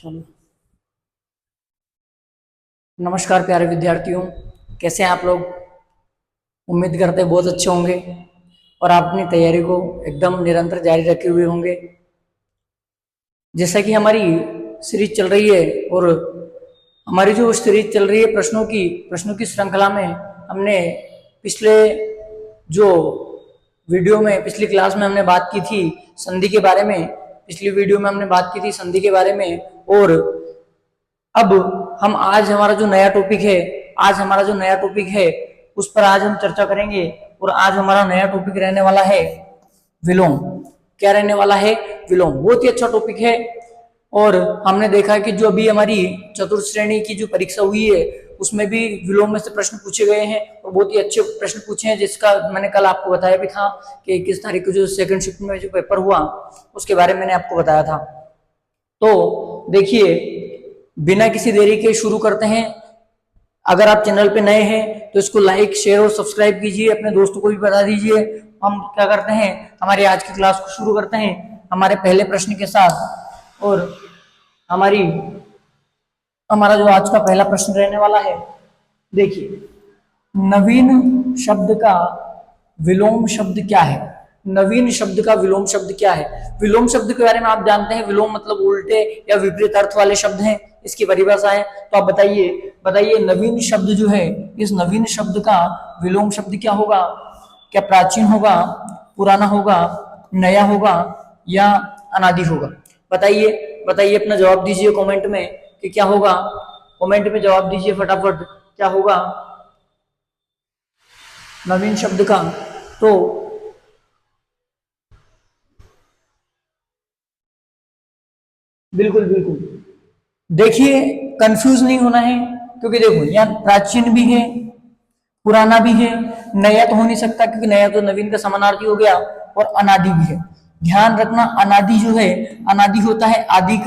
चलो, नमस्कार प्यारे विद्यार्थियों, कैसे हैं आप लोग। उम्मीद करते हैं बहुत अच्छे होंगे और आप अपनी तैयारी को एकदम निरंतर जारी रखे हुए होंगे। जैसा कि हमारी सीरीज चल रही है और हमारी जो सीरीज चल रही है प्रश्नों की श्रृंखला में हमने पिछले जो वीडियो में पिछली क्लास में हमने बात की थी संधि के बारे में। पिछली वीडियो में हमने बात की थी संधि के बारे में और अब हम आज हमारा जो नया टॉपिक है उस पर आज हम चर्चा करेंगे। और आज हमारा नया टॉपिक रहने वाला है विलोम। क्या रहने वाला है? विलोम। बहुत ही अच्छा टॉपिक है और हमने देखा है कि जो अभी हमारी चतुर्थ श्रेणी की जो परीक्षा हुई है उसमें भी विलोम में से प्रश्न पूछे गए हैं और बहुत ही अच्छे प्रश्न पूछे हैं, जिसका मैंने कल आपको बताया भी था कि 21 तारीख को जो सेकंड शिफ्ट में जो पेपर हुआ उसके बारे में मैंने आपको बताया था। तो देखिए, बिना किसी देरी के शुरू करते हैं। अगर आप चैनल पे नए हैं तो इसको लाइक शेयर और सब्सक्राइब कीजिए, अपने दोस्तों को भी बता दीजिए। हम क्या करते हैं, हमारी आज की क्लास को शुरू करते हैं हमारे पहले प्रश्न के साथ। और हमारा जो आज का पहला प्रश्न रहने वाला है, देखिए, नवीन शब्द का विलोम शब्द क्या है? नवीन शब्द का विलोम शब्द क्या है? विलोम शब्द के बारे में आप जानते हैं, विलोम मतलब उल्टे या विपरीत अर्थ वाले शब्द हैं, इसकी परिभाषा है। तो आप बताइए नवीन शब्द जो है, इस नवीन शब्द का विलोम शब्द क्या होगा? क्या प्राचीन होगा, पुराना होगा, नया होगा या अनादि होगा? बताइए अपना जवाब दीजिए कमेंट में कि क्या होगा। कमेंट में जवाब दीजिए फटाफट, क्या होगा नवीन शब्द का। तो बिल्कुल देखिए, कंफ्यूज नहीं होना है, क्योंकि देखो यहाँ प्राचीन भी है, पुराना भी है, नया तो हो नहीं सकता क्योंकि नया तो नवीन का समानार्थी हो गया, और अनादि भी है। ध्यान रखना, अनादि जो है, अनादि होता है आदि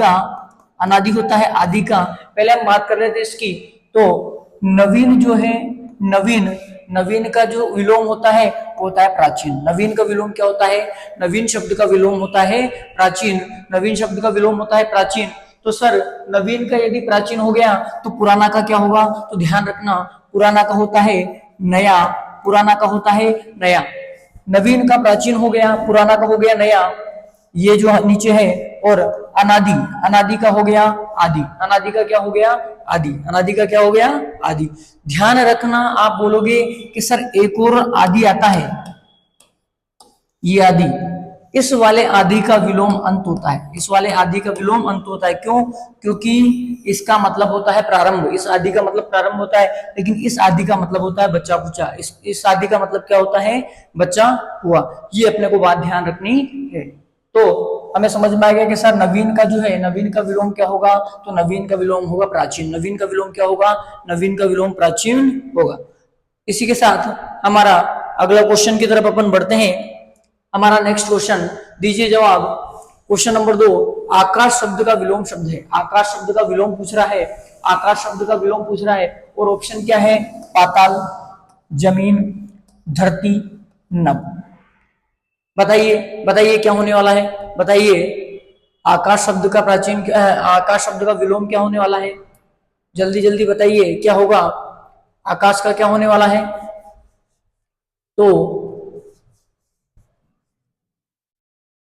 का। पहले हम बात कर रहे थे इसकी। तो नवीन जो है, नवीन का जो विलोम होता है वो होता है प्राचीन। नवीन का विलोम क्या होता है? नवीन शब्द का विलोम होता है प्राचीन। नवीन शब्द का विलोम होता है प्राचीन। तो सर, नवीन का यदि प्राचीन हो गया तो पुराना का क्या होगा? तो ध्यान रखना, पुराना का होता है नया। नवीन का प्राचीन हो गया, पुराना का हो गया नया, ये जो नीचे है। और अनादि का हो गया आदि। अनादि का क्या हो गया? आदि। ध्यान रखना, आप बोलोगे कि सर एक और आदि आता है, ये आदि, इस वाले आदि का विलोम अंत होता है। क्यों? क्योंकि इसका मतलब होता है प्रारंभ। इस आदि का मतलब प्रारंभ होता है, लेकिन इस आदि का मतलब होता है बच्चा कुचा। इस आदि का मतलब क्या होता है? बच्चा हुआ। ये अपने को बात ध्यान रखनी है। तो हमें समझ में आ गया कि सर नवीन का जो है, नवीन का विलोम क्या होगा? तो नवीन का विलोम होगा प्राचीन। नवीन का विलोम क्या होगा? नवीन का विलोम प्राचीन होगा। इसी के साथ हमारा अगला क्वेश्चन की तरफ अपन बढ़ते हैं। हमारा नेक्स्ट क्वेश्चन, दीजिए जवाब। क्वेश्चन नंबर 2, आकाश शब्द का विलोम शब्द है। आकाश शब्द का विलोम पूछ रहा है। और ऑप्शन क्या है? पाताल, जमीन, धरती, नभ। बताइए क्या होने वाला है? बताइए आकाश शब्द का विलोम क्या होने वाला है? जल्दी बताइए क्या होगा, आकाश का क्या होने वाला है? तो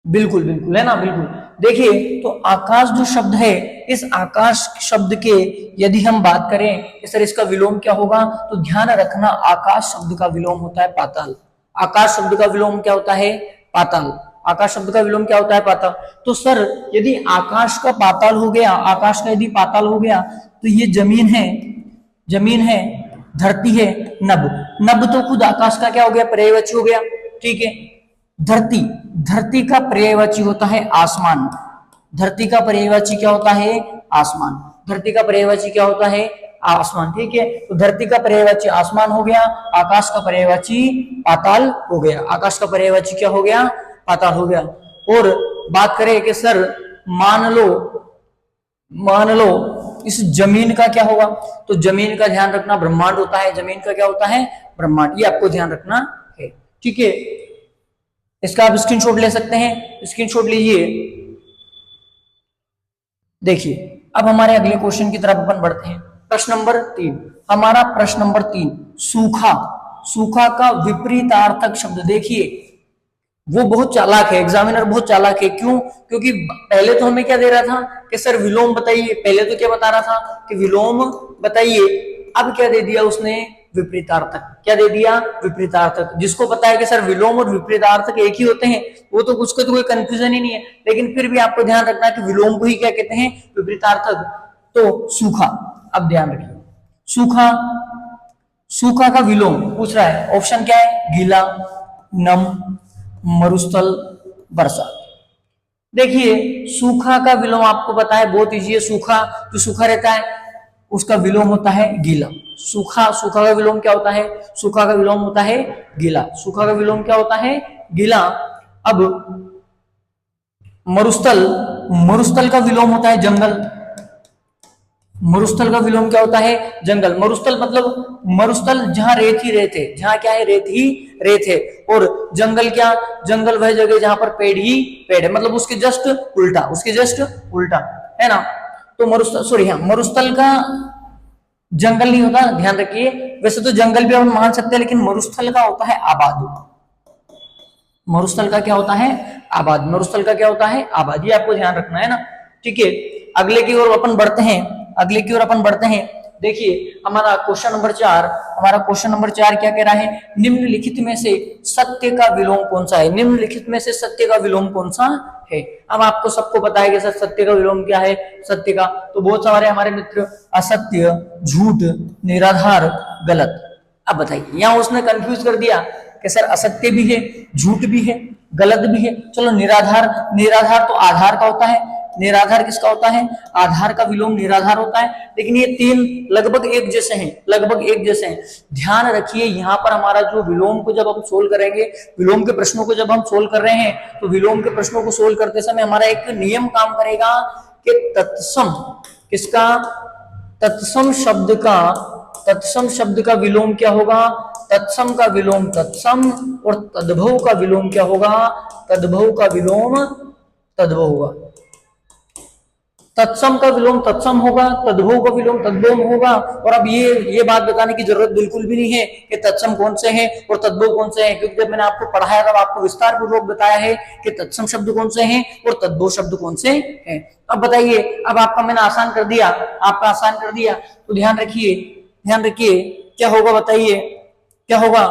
बिल्कुल है ना, बिल्कुल। देखिए, तो आकाश जो शब्द है, इस आकाश शब्द के यदि हम बात करें कि सर इसका विलोम क्या होगा, तो ध्यान रखना, आकाश शब्द का विलोम होता है पाताल। आकाश शब्द का विलोम क्या होता है? पाताल। आकाश शब्द का विलोम क्या होता है? पाताल। तो सर यदि आकाश का पाताल हो गया, आकाश का यदि पाताल हो गया, तो ये जमीन है, धरती है, नभ तो खुद आकाश का क्या हो गया? पर्यायवाची हो गया। ठीक है। धरती का पर्यायवाची होता है आसमान। धरती का पर्यायवाची क्या होता है? आसमान। धरती का पर्यायवाची क्या होता है? आसमान। ठीक है। तो धरती का पर्यायवाची आसमान हो गया, आकाश का पर्यायवाची पाताल हो गया। आकाश का पर्यायवाची क्या हो गया? पाताल हो गया। और बात करें कि सर मान लो इस जमीन का क्या होगा, तो जमीन का ध्यान रखना ब्रह्मांड होता है। जमीन का क्या होता है? ब्रह्मांड। ये आपको ध्यान रखना है। ठीक है। इसका आप स्क्रीनशॉट ले सकते हैं, स्क्रीनशॉट लीजिए। देखिए अब हमारे अगले क्वेश्चन की तरफ अपन बढ़ते हैं। प्रश्न नंबर 3, हमारा प्रश्न नंबर 3, सूखा। सूखा का विपरीतार्थक शब्द। देखिए वो बहुत चालाक है, एग्जामिनर बहुत चालाक है। क्यों? क्योंकि पहले तो हमें क्या दे रहा था कि सर विलोम बताइए, पहले तो क्या बता रहा था कि विलोम बताइए। अब क्या दे दिया उसने? विपरीतार्थक। क्या दे दिया? विपरीतार्थक। जिसको पता है कि सर विलोम और विपरीतार्थक एक ही होते हैं, वो तो उसको तो कोई कंफ्यूजन ही नहीं है। लेकिन फिर भी आपको ध्यान रखना है कि विलोम को ही क्या कहते हैं? विपरीतार्थक। तो सूखा, अब ध्यान रखिए, सूखा, सूखा का विलोम पूछ रहा है। ऑप्शन क्या है? गीला, नम, मरुस्थल, वर्षा। देखिए सूखा का विलोम आपको पता है, बहुत इजी है। सूखा, जो सूखा रहता है उसका विलोम होता है गीला। सूखा, सूखा का विलोम क्या होता है? सूखा का विलोम होता है गीला। सूखा का विलोम क्या होता है? गीला। अब मरुस्थल, मरुस्थल का विलोम होता है जंगल। मरुस्थल का विलोम क्या होता है? जंगल। मरुस्थल मतलब मरुस्थल जहां रेत ही रेत है, जहां क्या है? रेत ही रेत है। और जंगल क्या? जंगल वह जगह जहां पर पेड़ ही पेड़ है, मतलब उसके जस्ट उल्टा, उसके जस्ट उल्टा, है ना। तो मरुस्थल, सॉरी हाँ, मरुस्थल का जंगल नहीं होता, ध्यान रखिए। वैसे तो जंगल भी हम मान सकते हैं, लेकिन मरुस्थल का होता है आबाद। मरुस्थल का क्या होता है? आबाद। मरुस्थल का क्या होता है? आबाद। ये आपको ध्यान रखना है ना। ठीक है, अगले की ओर अपन बढ़ते हैं, अगले की ओर अपन बढ़ते हैं। देखिए हमारा क्वेश्चन नंबर 4, हमारा क्वेश्चन नंबर 4 क्या कह रहा है? निम्नलिखित में से सत्य का विलोम कौन सा है? निम्नलिखित में से सत्य का विलोम कौन सा है? अब आपको सबको पता है कि सर सत्य का विलोम क्या है? सत्य का तो बहुत सारे हमारे मित्र असत्य, झूठ, निराधार, गलत। अब बताइए, यहां उसने कंफ्यूज कर दिया कि सर असत्य भी है, झूठ भी है, गलत भी है। चलो निराधार, निराधार तो आधार का होता है। निराधार किसका होता है? आधार का विलोम निराधार होता है। लेकिन ये तीन लगभग एक जैसे हैं, लगभग एक जैसे हैं। ध्यान रखिए यहां पर हमारा जो विलोम को जब हम सोल्व करेंगे, विलोम के प्रश्नों को जब हम सोल्व कर रहे हैं, तो विलोम के प्रश्नों को सोल्व करते समय हमारा एक नियम काम करेगा कि तत्सम, किसका? तत्सम शब्द का, तत्सम शब्द का विलोम क्या होगा? तत्सम का विलोम तत्सम, और तद्भव का विलोम क्या होगा? तद्भव का विलोम तद्भव होगा। तत्सम का विलोम तत्सम होगा, तद्भव का विलोम तद्भव होगा। और अब ये बात बताने की जरूरत बिल्कुल भी नहीं है कि तत्सम कौन से हैं और तद्भव कौन से हैं, क्योंकि जब मैंने आपको पढ़ाया तब आपको विस्तार पूर्वक बताया है कि तत्सम शब्द कौन से हैं और तद्भव शब्द कौन से हैं। अब बताइए, अब आपका मैंने आसान कर दिया, आपका आसान कर दिया, तो ध्यान रखिए, ध्यान रखिए क्या होगा? बताइए क्या होगा?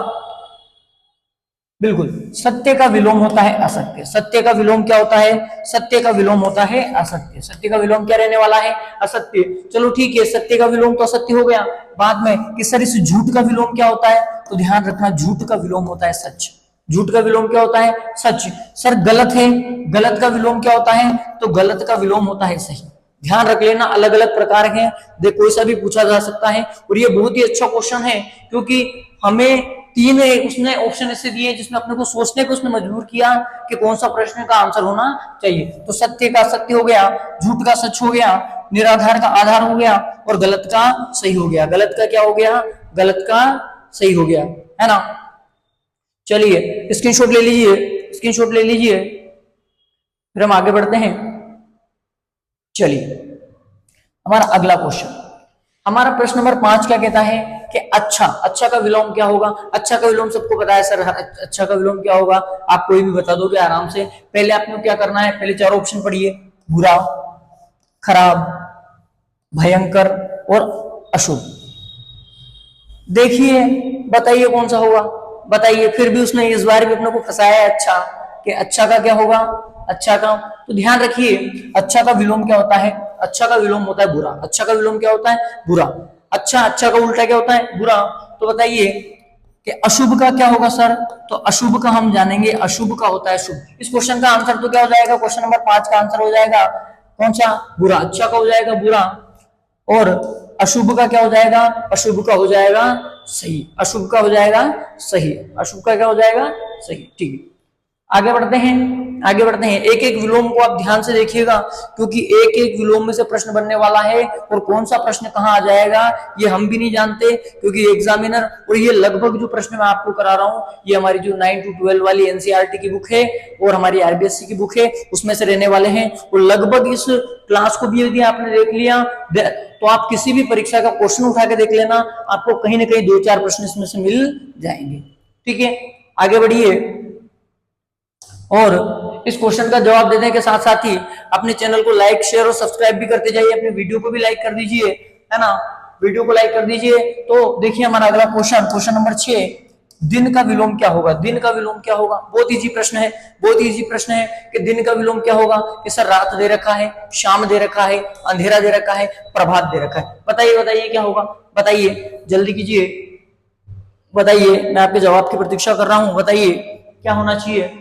बिल्कुल, सत्य का विलोम होता है असत्य। सत्य का विलोम क्या होता है? सत्य का विलोम होता है असत्य। सत्य का विलोम क्या रहने वाला है? असत्य। चलो ठीक है, सत्य का विलोम तो असत्य हो गया। बाद में कि सर इस झूठ का विलोम क्या होता है? तो ध्यान रखना, झूठ का विलोम होता है सच। झूठ का विलोम क्या होता है? सच। सर गलत है, गलत का विलोम क्या होता है? तो गलत का विलोम होता है सही। ध्यान रख लेना, अलग अलग प्रकार हैं, देखो कोई सा भी पूछा जा सकता है। और ये बहुत ही अच्छा क्वेश्चन है, क्योंकि हमें तीन उसने ऑप्शन ऐसे दिए जिसमें अपने को सोचने को उसने मजबूर किया कि कौन सा प्रश्न का आंसर होना चाहिए। तो सत्य का सत्य हो गया, झूठ का सच हो गया, निराधार का आधार हो गया, और गलत का सही हो गया। गलत का क्या हो गया? गलत का सही हो गया, है ना। चलिए स्क्रीनशॉट ले लीजिए, स्क्रीनशॉट ले लीजिए, फिर हम आगे बढ़ते हैं। चलिए हमारा अगला क्वेश्चन, हमारा प्रश्न नंबर 5 क्या कहता है कि अच्छा, अच्छा का विलोम क्या होगा? अच्छा का विलोम सबको पता है सर, अच्छा का विलोम क्या होगा? आप कोई भी बता दोगे आराम से। पहले आपको क्या करना है? पहले चारों ऑप्शन पढ़िए, बुरा, खराब, भयंकर और अशुभ। देखिए बताइए कौन सा होगा? बताइए। फिर भी उसने इस बार भी अपने को फंसाया है अच्छा, कि अच्छा का क्या होगा? अच्छा का, तो ध्यान रखिए अच्छा का विलोम क्या होता है? अच्छा का विलोम होता है बुरा। अच्छा का विलोम क्या होता है? बुरा। अच्छा, अच्छा का उल्टा क्या होता है? बुरा। तो बताइए कि अशुभ का क्या होगा सर? तो अशुभ का हम जानेंगे, अशुभ का होता है शुभ। इस क्वेश्चन का आंसर तो क्या हो जाएगा? क्वेश्चन नंबर 5 का आंसर हो जाएगा कौन सा? बुरा। अच्छा का हो जाएगा बुरा, और अशुभ का क्या हो जाएगा? अशुभ का हो जाएगा सही। अशुभ का हो जाएगा सही। अशुभ का क्या हो जाएगा? सही। ठीक है, आगे बढ़ते हैं, आगे बढ़ते हैं। एक एक विलोम को आप ध्यान से देखिएगा, क्योंकि एक एक विलोम में से प्रश्न बनने वाला है, और कौन सा प्रश्न कहां आ जाएगा ये हम भी नहीं जानते, क्योंकि एग्जामिनर, और ये लगभग जो प्रश्न मैं आपको करा रहा हूं ये हमारी जो 9 to 12 वाली एनसीईआरटी की बुक है और हमारी आरबीएससी की बुक है उसमें से रहने वाले हैं। और लगभग इस क्लास को भी यदि आपने देख लिया तो आप किसी भी परीक्षा का क्वेश्चन उठा के देख लेना, आपको कहीं ना कहीं 2-4 प्रश्न इसमें से मिल जाएंगे। ठीक है, आगे बढ़िए। और इस क्वेश्चन का जवाब देने के साथ साथ ही अपने चैनल को लाइक, शेयर और सब्सक्राइब भी करते जाइए, अपने वीडियो को भी लाइक कर दीजिए, है ना, वीडियो को लाइक कर दीजिए। तो देखिए हमारा अगला क्वेश्चन, क्वेश्चन नंबर 6, दिन का विलोम क्या होगा? दिन का विलोम क्या होगा? बहुत इजी प्रश्न है, बहुत इजी प्रश्न है कि दिन का विलोम क्या होगा। कि सर रात दे रखा है, शाम दे रखा है, अंधेरा दे रखा है, प्रभात दे रखा है। बताइए बताइए क्या होगा, बताइए जल्दी कीजिए, बताइए, मैं आपके जवाब की प्रतीक्षा कर रहा हूं, बताइए क्या होना चाहिए।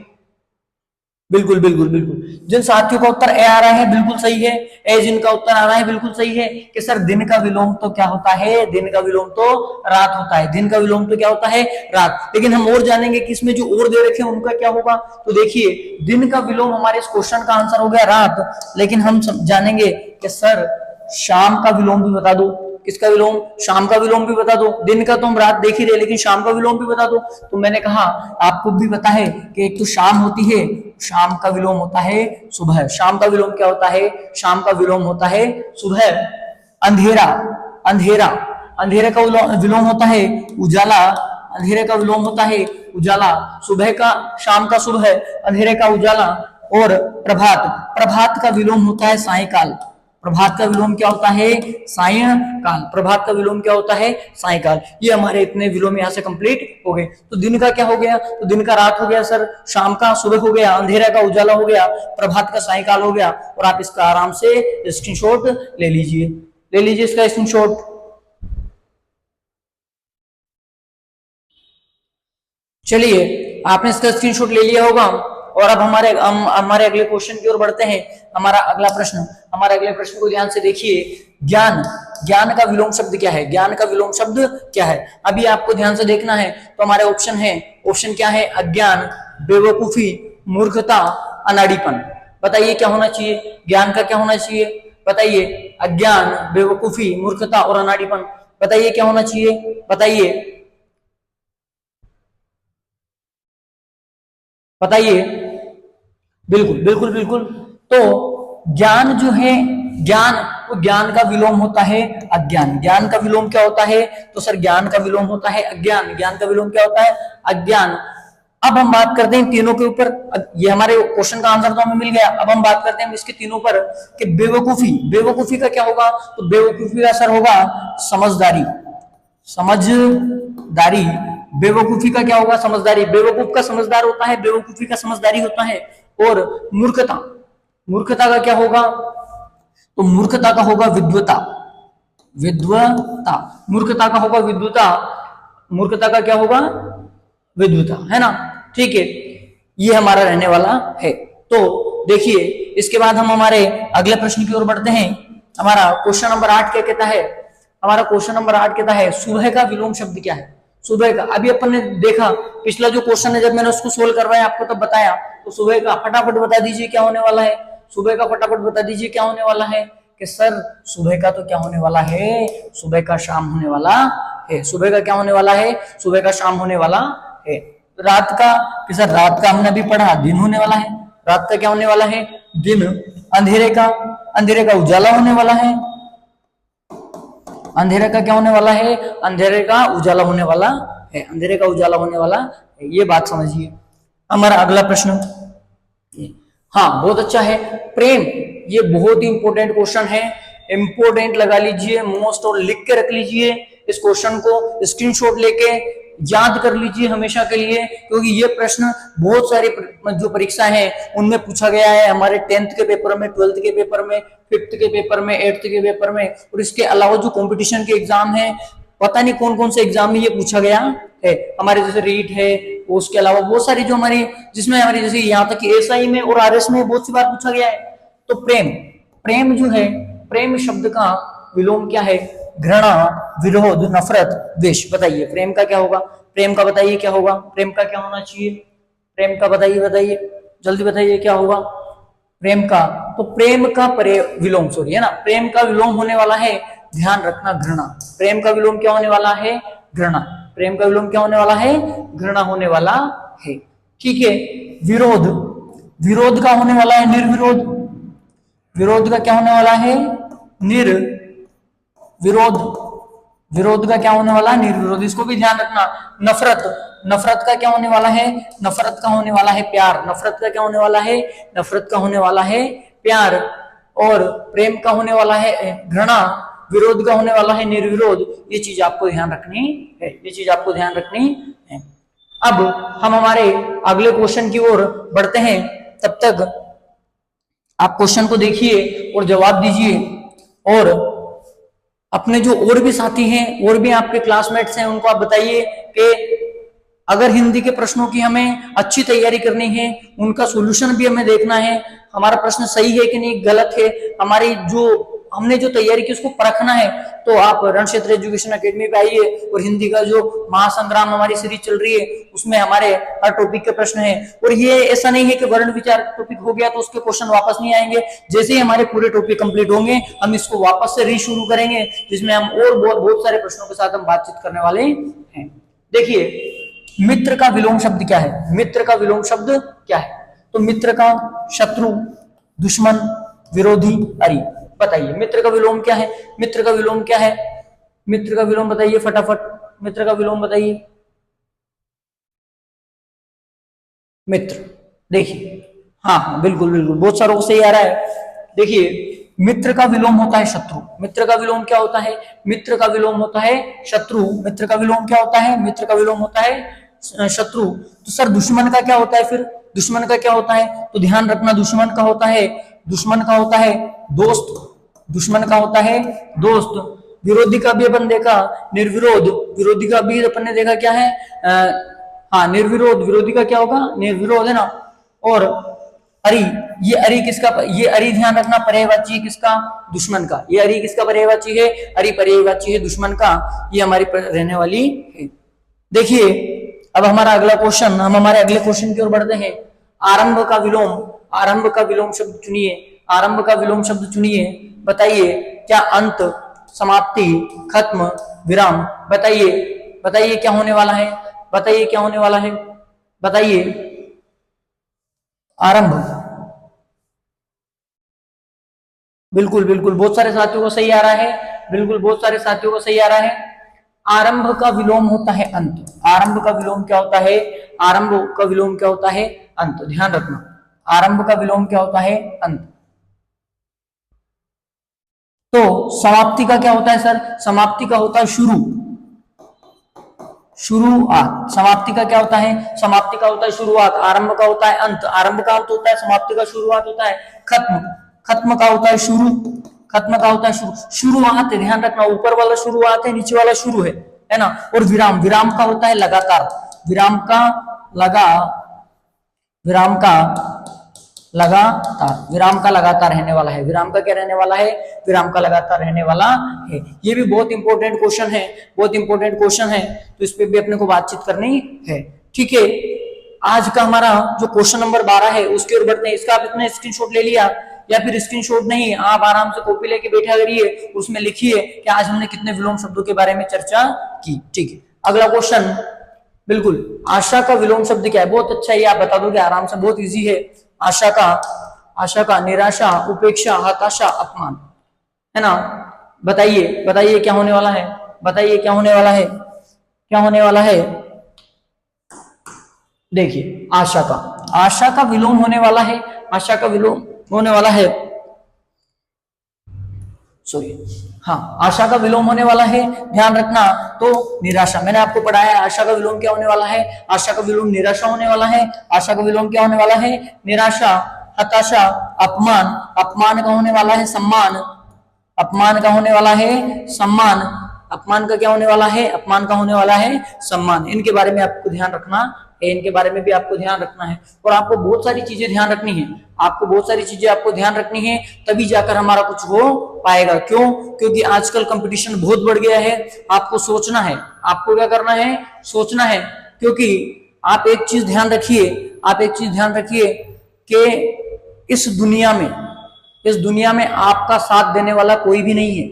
बिल्कुल बिल्कुल बिल्कुल, जिन साथियों का उत्तर ए आ रहा है बिल्कुल सही है, ए जिनका उत्तर आ रहा है बिल्कुल सही है कि सर दिन का विलोम तो क्या होता है, दिन का विलोम तो रात होता है, दिन का विलोम तो क्या होता है, रात। लेकिन हम और जानेंगे कि इसमें जो और दे रखे हैं उनका क्या होगा। तो देखिए दिन का विलोम हमारे इस क्वेश्चन का आंसर हो गया रात, लेकिन हम जानेंगे कि सर शाम का विलोम भी बता दो। किसका विलोम? शाम का विलोम भी बता दो। दिन का तो हम रात देख ही रहे, लेकिन शाम का विलोम भी बता दो। तो मैंने कहा आपको भी पता है कि एक तो शाम होती है, शाम का विलोम होता है सुबह। शाम का विलोम क्या होता है? शाम का विलोम होता है सुबह। अंधेरा, अंधेरा, अंधेरे का विलोम होता है उजाला। अंधेरे का विलोम होता है उजाला। सुबह का, शाम का सुबह, अंधेरे का उजाला। और प्रभात, प्रभात का विलोम होता है सायंकाल। प्रभात का विलोम क्या होता है? सायंकाल। प्रभात का विलोम क्या होता है? सायंकाल। ये हमारे इतने विलोम यहाँ से कंप्लीट हो गए। तो दिन का क्या हो गया? तो दिन का रात हो गया सर, शाम का सुबह हो गया, अंधेरा का उजाला हो गया, प्रभात का सायंकाल हो गया। और आप इसका आराम से स्क्रीनशॉट ले लीजिए, ले लीजिए इसका स्क्रीनशॉट। चलिए आपने इसका स्क्रीनशॉट ले लिया होगा। और अब हमारे अगले क्वेश्चन की ओर बढ़ते हैं। हमारा अगला प्रश्न, हमारे अगले प्रश्न को ध्यान से देखिए। ज्ञान, ज्ञान का विलोम शब्द क्या है? ज्ञान का विलोम शब्द क्या है? अभी आपको ध्यान से देखना है। तो हमारे ऑप्शन है, ऑप्शन क्या है? अज्ञान, बेवकूफी, मूर्खता, अनाड़ीपन। बताइए क्या होना चाहिए? ज्ञान का क्या होना चाहिए? बताइए। अज्ञान, बेवकूफी, मूर्खता और अनाड़ीपन। बताइए क्या होना चाहिए? बताइए, बताइए। बिल्कुल बिल्कुल बिल्कुल। तो ज्ञान जो है, ज्ञान, वो ज्ञान का विलोम होता है अज्ञान। ज्ञान का विलोम क्या होता है? तो सर ज्ञान का विलोम होता है अज्ञान। ज्ञान का विलोम क्या होता है? अज्ञान। अब हम बात करते हैं तीनों के ऊपर। ये हमारे क्वेश्चन का आंसर तो हमें मिल गया। अब हम बात करते हैं इसके तीनों पर कि बेवकूफी, बेवकूफी का क्या होगा? तो बेवकूफी का असर होगा समझदारी, समझदारी। बेवकूफी का क्या होगा? समझदारी। बेवकूफ का समझदार होता है, बेवकूफी का समझदारी होता है। और मूर्खता, मूर्खता का क्या होगा? तो मूर्खता का होगा विद्वता, विद्वता। मूर्खता का होगा विद्वता, मूर्खता का क्या होगा? विद्वता, है ना। ठीक है, ये हमारा रहने वाला है। तो देखिए इसके बाद हम हमारे अगले प्रश्न की ओर बढ़ते हैं। हमारा क्वेश्चन नंबर 8 क्या कहता है? हमारा क्वेश्चन नंबर 8 कहता है सुबह का विलोम शब्द क्या है? सुबह का, अभी अपन ने देखा पिछला जो क्वेश्चन है, जब मैंने उसको सोल्व करवाया आपको तब बताया। तो सुबह का फटाफट बता दीजिए क्या होने वाला है? सुबह का फटाफट बता दीजिए क्या होने वाला है? कि सर सुबह का तो क्या होने वाला है? सुबह का शाम होने वाला है। सुबह का क्या होने वाला है? सुबह का शाम होने वाला है। रात का, कि सर रात का हमने अभी पढ़ा दिन होने वाला है। रात का क्या होने वाला है? दिन। अंधेरे का, अंधेरे का उजाला होने वाला है। अंधेरे का क्या होने वाला है? अंधेरे का उजाला होने वाला है। अंधेरे का उजाला होने वाला है, ये बात समझिए। हमारा अगला प्रश्न, हाँ बहुत अच्छा है। प्रेम, ये बहुत ही इंपॉर्टेंट क्वेश्चन है, इंपॉर्टेंट लगा लीजिए मोस्ट, और लिख के रख लीजिए इस क्वेश्चन को, स्क्रीनशॉट लेके याद कर लीजिए हमेशा के लिए, क्योंकि ये प्रश्न बहुत सारी जो परीक्षा है उनमें पूछा गया है। हमारे 10th के पेपर में, 12th के पेपर में, 5th के पेपर में, 8th के पेपर में, और इसके अलावा जो कंपटीशन के एग्जाम है, पता नहीं कौन कौन से एग्जाम में ये पूछा गया है। हमारे जैसे रीट है, उसके अलावा बहुत सारी जो हमारी, जिसमें हमारी जैसे यहाँ तक कि एसआई में और आरएस में बहुत सी बार पूछा गया है। तो प्रेम, प्रेम जो है, प्रेम शब्द का विलोम क्या है? घृणा, विरोध, नफरत, द्वेष। बताइए प्रेम का क्या होगा? प्रेम का बताइए क्या होगा? प्रेम का क्या होना चाहिए? प्रेम का बताइए, बताइए जल्दी बताइए क्या होगा प्रेम का। तो प्रेम का विलोम, सॉरी है ना, प्रेम का विलोम होने वाला है, ध्यान रखना, घृणा। प्रेम का विलोम क्या होने वाला है? घृणा। प्रेम का विलोम क्या होने वाला है? घृणा होने वाला है। ठीक है। विरोध, विरोध का होने वाला है निर्विरोध। विरोध का क्या होने वाला है? निर्विरोध। विरोध का क्या होने वाला है? निर्विरोध। इसको भी ध्यान रखना। नफरत, नफरत का क्या होने वाला है? नफरत का होने वाला है प्यार। नफरत का क्या होने वाला है? नफरत का होने वाला है प्यार। और प्रेम का होने वाला है घृणा। विरोध का होने वाला है निर्विरोध। ये चीज आपको ध्यान रखनी है, ये चीज आपको ध्यान रखनी है। अब हम हमारे अगले क्वेश्चन की ओर बढ़ते हैं। तब तक आप क्वेश्चन को देखिए और जवाब दीजिए, और अपने जो और भी साथी हैं, और भी आपके क्लासमेट्स हैं, उनको आप बताइए कि अगर हिंदी के प्रश्नों की हमें अच्छी तैयारी करनी है, उनका सॉल्यूशन भी हमें देखना है, हमारा प्रश्न सही है कि नहीं, गलत है, हमारी जो हमने जो तैयारी की उसको परखना है, तो आप रणक्षेत्र एजुकेशन एकेडमी पे आइए। और हिंदी का जो महासंग्राम हमारी सीरीज चल रही है, उसमें हमारे हर टॉपिक के प्रश्न है। और ये ऐसा नहीं है कि वर्ण विचार टॉपिक हो गया तो उसके क्वेश्चन वापस नहीं आएंगे। जैसे ही हमारे पूरे टॉपिक कंप्लीट होंगे, हम इसको वापस से रीशुरू करेंगे, जिसमें हम और बहुत सारे प्रश्नों के साथ हम बातचीत करने वाले हैं। देखिए, मित्र का विलोम शब्द क्या है? मित्र का विलोम शब्द क्या है? तो मित्र का शत्रु, दुश्मन, विरोधी, अरि। बताइए मित्र का विलोम क्या है? मित्र का विलोम क्या है? मित्र का विलोम बताइए फटाफट, मित्र का विलोम बताइए। मित्र, देखिए, हाँ हाँ बिल्कुल बिल्कुल, बहुत सारों को सही आ रहा है। देखिए, मित्र का विलोम होता है शत्रु। मित्र का विलोम क्या होता है? मित्र का विलोम होता है शत्रु। मित्र का विलोम क्या होता है? मित्र का विलोम होता है शत्रु। तो सर दुश्मन का क्या होता है फिर? दुश्मन का क्या होता है? तो ध्यान रखना, दुश्मन का होता है, दुश्मन का होता है दोस्त। दुश्मन का होता है दोस्त। विरोधी का भी अपन देखा निर्विरोध। विरोधी का भी अपन ने देखा क्या है? हाँ निर्विरोध। विरोधी का क्या होगा? निर्विरोध, है ना। और अरि, ये अरि किसका? ये अरि ध्यान रखना पर्यायवाची है किसका? दुश्मन का। ये अरि किसका पर्यायवाची है? अरि पर्यायवाची है दुश्मन का। ये हमारी रहने वाली है। देखिए, अब हमारा अगला क्वेश्चन, हम हमारे अगले क्वेश्चन की ओर बढ़ते हैं। आरंभ का विलोम, आरंभ का विलोम शब्द चुनिए। आरंभ का विलोम शब्द चुनिए। बताइए क्या अंत, समाप्ति, खत्म, विराम? बताइए, बताइए क्या होने वाला है? बताइए क्या होने वाला है? बताइए। आरंभ, बिल्कुल बिल्कुल, बहुत सारे साथियों को सही आ रहा है। बिल्कुल, बहुत सारे साथियों को सही आ रहा है। आरंभ का विलोम होता है अंत। आरंभ का विलोम क्या होता है? आरंभ का विलोम क्या होता है? अंत। ध्यान रखना, आरंभ का विलोम क्या होता है? अंत। तो समाप्ति का क्या होता है सर? समाप्ति का होता है शुरू, शुरुआत। समाप्ति का क्या होता है? समाप्ति का होता है शुरुआत। आरंभ का होता है अंत, आरंभ का अंत होता है, समाप्ति का शुरुआत होता है। खत्म, खत्म का होता है शुरू, खत्म का होता है शुरू। शुरुआत, ध्यान रखना, ऊपर वाला शुरुआत है, नीचे वाला शुरू है ना। और विराम, विराम का होता है लगातार। विराम का विराम का लगातार, विराम का लगातार रहने वाला है। विराम का क्या रहने वाला है? विराम का लगातार रहने वाला है। ये भी बहुत इंपॉर्टेंट क्वेश्चन है, बहुत इंपॉर्टेंट क्वेश्चन है, तो इस पे भी अपने को बातचीत करनी है। ठीक है, आज का हमारा जो क्वेश्चन नंबर 12 है उसकी ओर बढ़ते हैं। इसका आप इतने स्क्रीनशॉट ले लिया, या फिर स्क्रीनशॉट नहीं, आप आराम से कॉपी लेके बैठा करिए, उसमें लिखिए कि आज हमने कितने विलोम शब्दों के बारे में चर्चा की। ठीक है, अगला क्वेश्चन, बिल्कुल, आशा का विलोम शब्द क्या है? बहुत अच्छा, ये आप बता दोगे आराम से, बहुत इजी है। आशा का निराशा, उपेक्षा, हताशा, अपमान, है ना। बताइए, बताइए क्या होने वाला है? बताइए क्या होने वाला है? क्या होने वाला है? देखिए, आशा का विलोम होने वाला है, आशा का विलोम होने वाला है, सॉरी, हाँ, आशा का विलोम होने वाला है, ध्यान रखना। तो निराशा, मैंने आपको पढ़ाया आशा का विलोम क्या होने वाला है? आशा का विलोम निराशा होने वाला है। आशा का विलोम क्या होने वाला है? निराशा। हताशा, अपमान, अपमान का होने वाला है सम्मान, अपमान का होने वाला है सम्मान, अपमान का क्या होने वाला है? अपमान का होने वाला है सम्मान। इनके बारे में आपको ध्यान रखना है, इनके बारे में भी आपको ध्यान रखना है। और आपको बहुत सारी चीजें ध्यान रखनी है, आपको बहुत सारी चीजें आपको ध्यान रखनी है, तभी जाकर हमारा कुछ हो पाएगा। क्यों? क्योंकि आजकल कंपटीशन बहुत बढ़ गया है। आपको सोचना है, आपको क्या करना है? सोचना है, क्योंकि आप एक चीज ध्यान रखिए, आप एक चीज ध्यान रखिए कि इस दुनिया में आपका साथ देने वाला कोई भी नहीं है,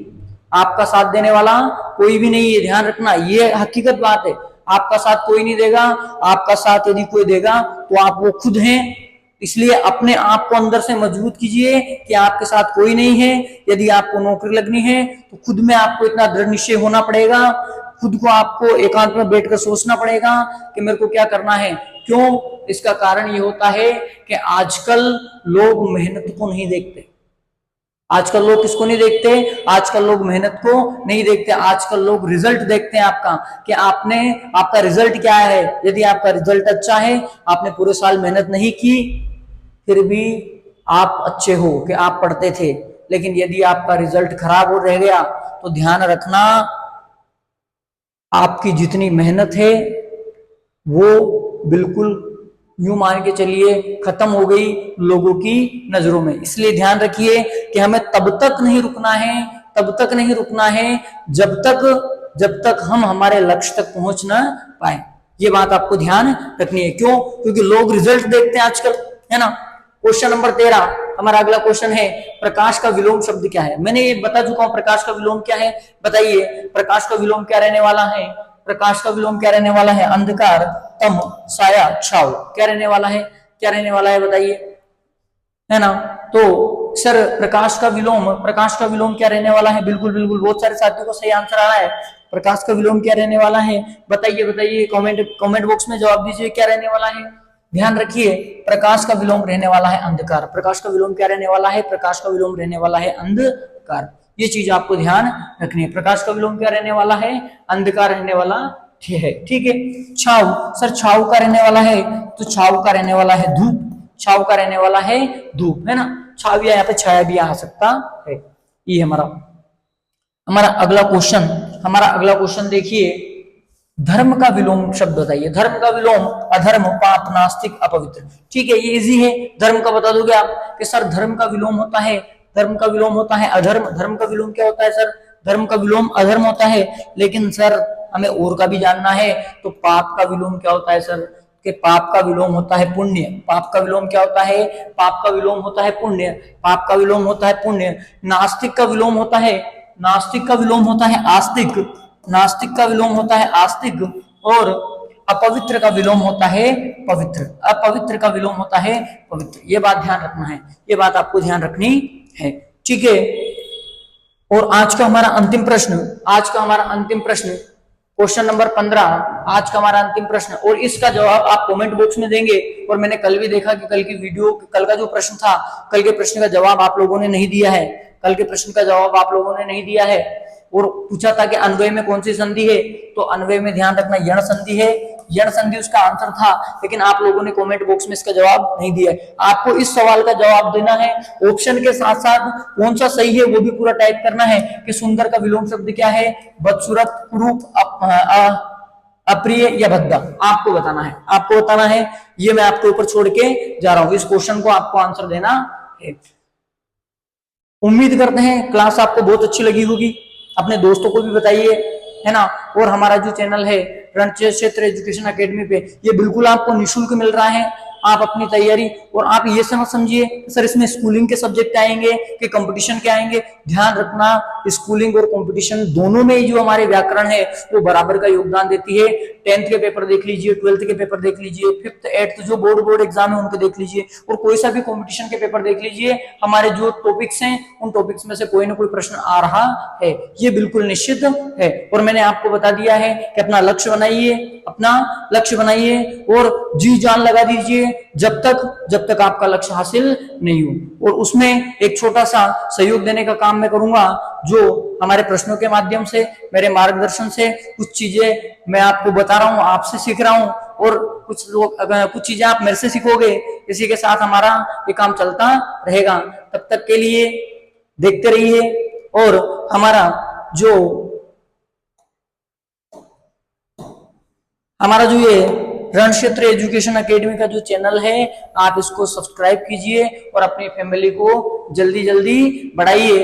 आपका साथ देने वाला कोई भी नहीं है, ध्यान रखना, ये हकीकत बात है। आपका साथ कोई नहीं देगा, आपका साथ यदि कोई देगा तो आप वो खुद हैं। इसलिए अपने आप को अंदर से मजबूत कीजिए कि आपके साथ कोई नहीं है। यदि आपको नौकरी लगनी है तो खुद में आपको इतना दृढ़ निश्चय होना पड़ेगा, खुद को आपको एकांत में बैठकर सोचना पड़ेगा कि मेरे को क्या करना है। क्यों? इसका कारण ये होता है कि आजकल लोग मेहनत को नहीं देखते। आजकल लोग किसको नहीं देखते? आजकल लोग मेहनत को नहीं देखते, आजकल लोग रिजल्ट देखते हैं आपका, कि आपका रिजल्ट क्या है। यदि आपका रिजल्ट अच्छा है, आपने पूरे साल मेहनत नहीं की, फिर भी आप अच्छे हो कि आप पढ़ते थे। लेकिन यदि आपका रिजल्ट खराब हो रह गया तो ध्यान रखना, आपकी जितनी मेहनत है वो बिल्कुल यूं मान के चलिए खत्म हो गई लोगों की नजरों में। इसलिए ध्यान रखिए कि हमें तब तक नहीं रुकना है, तब तक नहीं रुकना है जब तक हम हमारे लक्ष्य तक पहुंच ना पाए। ये बात आपको ध्यान रखनी है। क्यों? क्योंकि लोग रिजल्ट देखते हैं आजकल, है ना। क्वेश्चन नंबर 13, हमारा अगला क्वेश्चन है, प्रकाश का विलोम शब्द क्या है? मैंने ये बता चुका हूं प्रकाश का विलोम क्या है। बताइए प्रकाश का विलोम क्या रहने वाला है? प्रकाश का विलोम क्या रहने वाला है? अंधकार, तम, साया, छाव। क्या रहने वाला है? क्या रहने वाला है बताइए, है ना। तो सर प्रकाश का विलोम क्या रहने वाला है? बिल्कुल बिल्कुल, बहुत सारे साथियों को सही आंसर आ रहा है। प्रकाश का विलोम क्या रहने वाला है? बताइए बताइए, कमेंट बॉक्स में जवाब दीजिए, क्या रहने वाला है। ध्यान रखिए, प्रकाश का विलोम रहने वाला है अंधकार। प्रकाश का विलोम क्या रहने वाला है? प्रकाश का विलोम रहने वाला है अंधकार। ये चीज आपको ध्यान रखनी है। प्रकाश का विलोम क्या रहने वाला है? अंधकार रहने वाला है। ठीक है। छाव, सर छाव का रहने वाला है, तो छाव का रहने वाला है धूप। छाव का रहने वाला है धूप, है ना। छाव या यहाँ पे छाया भी आ सकता है। ये हमारा अगला क्वेश्चन देखिए, धर्म का विलोम शब्द बताइए। धर्म का विलोम अधर्म, पाप, नास्तिक, अपवित्र। ठीक है, ये इजी है। धर्म का बता दोगे आप कि सर धर्म का विलोम होता है, धर्म का विलोम होता है अधर्म। धर्म का विलोम क्या होता है सर? धर्म का विलोम अधर्म होता है। लेकिन सर हमें और का भी जानना है, तो पाप का विलोम क्या होता है सर? कि पाप का विलोम होता है पुण्य। पाप का विलोम क्या होता है? पाप का विलोम होता है पुण्य। पाप का विलोम होता है पुण्य। नास्तिक का विलोम होता है आस्तिक। नास्तिक का विलोम होता है आस्तिक। और अपवित्र का विलोम होता है पवित्र। अपवित्र का विलोम होता है पवित्र। ये बात ध्यान रखना है, ये बात आपको ध्यान रखनी है। ठीक है। और आज का हमारा अंतिम प्रश्न क्वेश्चन नंबर 15, आज का हमारा अंतिम प्रश्न, और इसका जवाब आप कमेंट बॉक्स में देंगे। और मैंने कल भी देखा कि कल का जो प्रश्न था, कल के प्रश्न का जवाब आप लोगों ने नहीं दिया है। कल के प्रश्न का जवाब आप लोगों ने नहीं दिया है। और पूछा था कि अन्वय में कौन सी संधि है, तो अन्वय में ध्यान रखना यण संधि है। यण संधि उसका आंसर था, लेकिन आप लोगों ने कमेंट बॉक्स में इसका जवाब नहीं दिया है। आपको इस सवाल का जवाब देना है, ऑप्शन के साथ साथ कौन सा सही है वो भी पूरा टाइप करना है। कि सुंदर का विलोम शब्द क्या है? बदसूरत, कुरूप, अप्रिय या भद्दा। आपको बताना है। ये मैं आपके ऊपर छोड़ के जा रहा हूं, इस क्वेश्चन को आपको आंसर देना है। उम्मीद करते हैं क्लास आपको बहुत अच्छी लगी होगी। अपने दोस्तों को भी बताइए, है ना। और हमारा जो चैनल है रणक्षेत्र एजुकेशन एकेडमी पे, ये बिल्कुल आपको निःशुल्क मिल रहा है। आप अपनी तैयारी, और आप ये समझिए सर इसमें स्कूलिंग के सब्जेक्ट आएंगे कि कंपटीशन के आएंगे। ध्यान रखना, स्कूलिंग और कंपटीशन दोनों में जो हमारे व्याकरण है वो बराबर का योगदान देती है। 10th के पेपर देख लीजिए, 12th के पेपर देख लीजिए, 5th 8th जो बोर्ड एग्जाम है उनके देख लीजिए, और कोई सा भी कंपटीशन के पेपर देख लीजिए। हमारे जो टॉपिक्स हैं उन टॉपिक्स में से कोई ना कोई प्रश्न आ रहा है, ये बिल्कुल निश्चित है। और मैंने आपको बता दिया है कि अपना लक्ष्य बनाइए और जी जान लगा दीजिए जब तक आपका लक्ष्य हासिल नहीं हो। और उसमें एक छोटा सा सहयोग देने का काम मैं करूंगा, जो हमारे प्रश्नों के माध्यम से, मेरे मार्गदर्शन से कुछ चीजें मैं आपको बता रहा हूं, आपसे सीख रहा हूं, और कुछ चीजें आप मेरे से सीखोगे। इसी के साथ हमारा ये काम चलता रहेगा। तब तक के लिए देखते रहिए। और हमारा जो ये रणक्षेत्र एजुकेशन एकेडमी का जो चैनल है, आप इसको सब्सक्राइब कीजिए और अपनी फैमिली को जल्दी बढ़ाइए।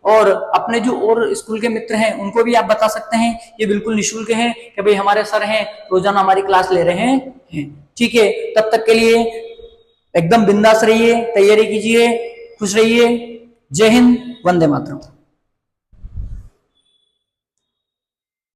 और अपने जो और स्कूल के मित्र हैं उनको भी आप बता सकते हैं, ये बिल्कुल निःशुल्क है कि भाई हमारे सर हैं रोजाना हमारी क्लास ले रहे हैं। ठीक है, तब तक के लिए एकदम बिंदास रहिए, तैयारी कीजिए, खुश रहिए। जय हिंद, वंदे मातरम।